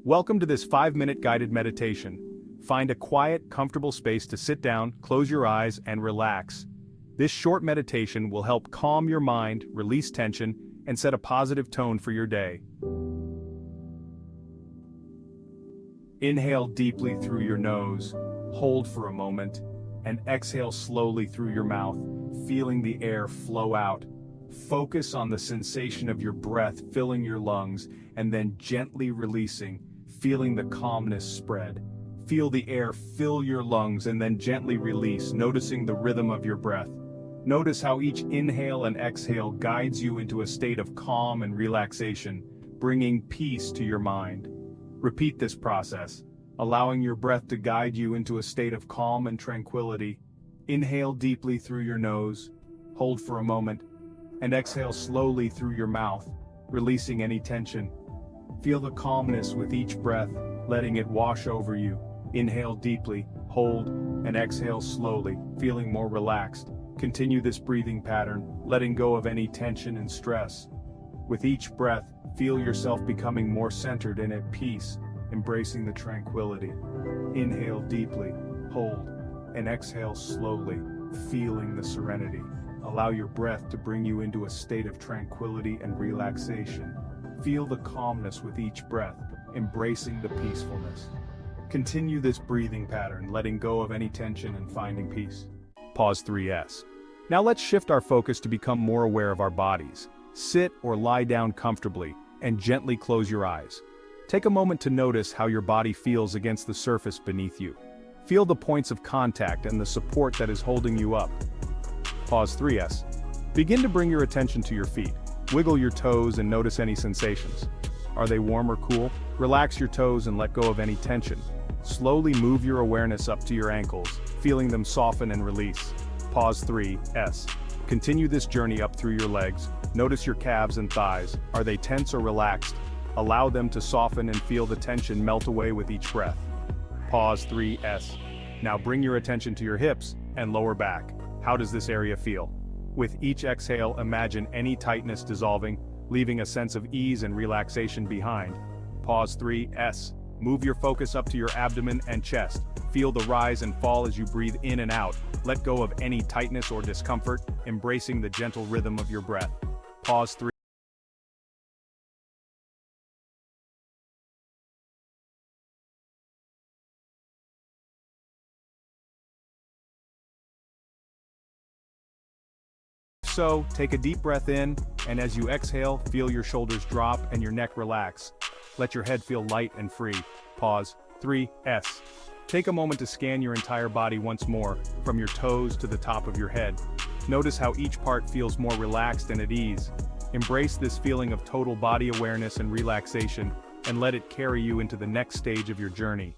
Welcome to this 5-minute guided meditation. Find a quiet, comfortable space to sit down, close your eyes, and relax. This short meditation will help calm your mind, release tension, and set a positive tone for your day. Inhale deeply through your nose, hold for a moment, and exhale slowly through your mouth, feeling the air flow out. Focus on the sensation of your breath filling your lungs, and then gently releasing, feeling the calmness spread. Feel the air fill your lungs and then gently release, noticing the rhythm of your breath. Notice how each inhale and exhale guides you into a state of calm and relaxation, bringing peace to your mind. Repeat this process, allowing your breath to guide you into a state of calm and tranquility. Inhale deeply through your nose, hold for a moment, and exhale slowly through your mouth, releasing any tension. Feel the calmness with each breath, letting it wash over you. Inhale deeply, hold, and exhale slowly, feeling more relaxed. Continue this breathing pattern, letting go of any tension and stress. With each breath, feel yourself becoming more centered and at peace, embracing the tranquility. Inhale deeply, hold, and exhale slowly, feeling the serenity. Allow your breath to bring you into a state of tranquility and relaxation. Feel the calmness with each breath, embracing the peacefulness. Continue this breathing pattern, letting go of any tension and finding peace. Pause 3S. Now let's shift our focus to become more aware of our bodies. Sit or lie down comfortably, and gently close your eyes. Take a moment to notice how your body feels against the surface beneath you. Feel the points of contact and the support that is holding you up. Pause 3S. Begin to bring your attention to your feet. Wiggle your toes and notice any sensations. Are they warm or cool? Relax your toes and let go of any tension. Slowly move your awareness up to your ankles, feeling them soften and release. Pause 3S. Continue this journey up through your legs. Notice your calves and thighs. Are they tense or relaxed? Allow them to soften and feel the tension melt away with each breath. Pause 3S. Now bring your attention to your hips and lower back. How does this area feel? With each exhale, imagine any tightness dissolving, leaving a sense of ease and relaxation behind. Pause 3S. Move your focus up to your abdomen and chest. Feel the rise and fall as you breathe in and out. Let go of any tightness or discomfort, embracing the gentle rhythm of your breath. Pause 3. So, take a deep breath in, and as you exhale, feel your shoulders drop and your neck relax. Let your head feel light and free. Pause 3S. Take a moment to scan your entire body once more, from your toes to the top of your head. Notice how each part feels more relaxed and at ease. Embrace this feeling of total body awareness and relaxation, and let it carry you into the next stage of your journey.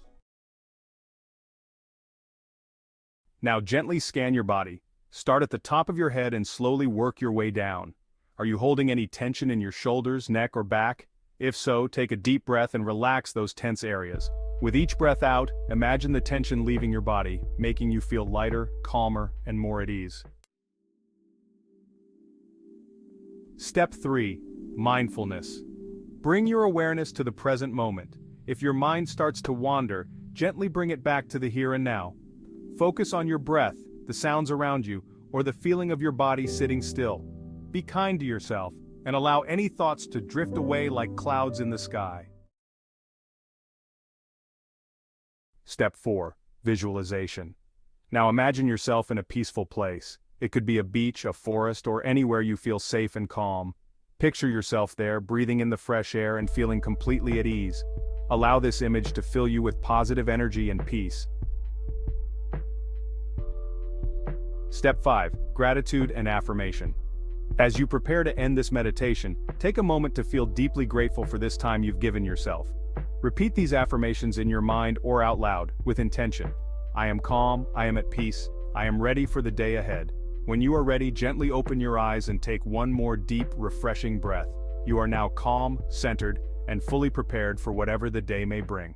Now gently scan your body. Start at the top of your head and slowly work your way down. Are you holding any tension in your shoulders, neck, or back? If so, take a deep breath and relax those tense areas. With each breath out, imagine the tension leaving your body, making you feel lighter, calmer, and more at ease. Step 3. Mindfulness. Bring your awareness to the present moment. If your mind starts to wander, gently bring it back to the here and now. Focus on your breath, the sounds around you, or the feeling of your body sitting still. Be kind to yourself, and allow any thoughts to drift away like clouds in the sky. Step 4. Visualization. Now imagine yourself in a peaceful place. It could be a beach, a forest, or anywhere you feel safe and calm. Picture yourself there, breathing in the fresh air and feeling completely at ease. Allow this image to fill you with positive energy and peace. Step 5. Gratitude and affirmation. As you prepare to end this meditation, take a moment to feel deeply grateful for this time you've given yourself. Repeat these affirmations in your mind or out loud, with intention. I am calm, I am at peace, I am ready for the day ahead. When you are ready, gently open your eyes and take one more deep, refreshing breath. You are now calm, centered, and fully prepared for whatever the day may bring.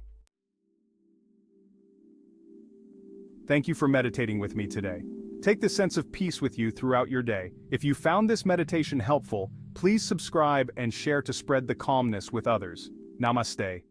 Thank you for meditating with me today. Take this sense of peace with you throughout your day. If you found this meditation helpful, please subscribe and share to spread the calmness with others. Namaste.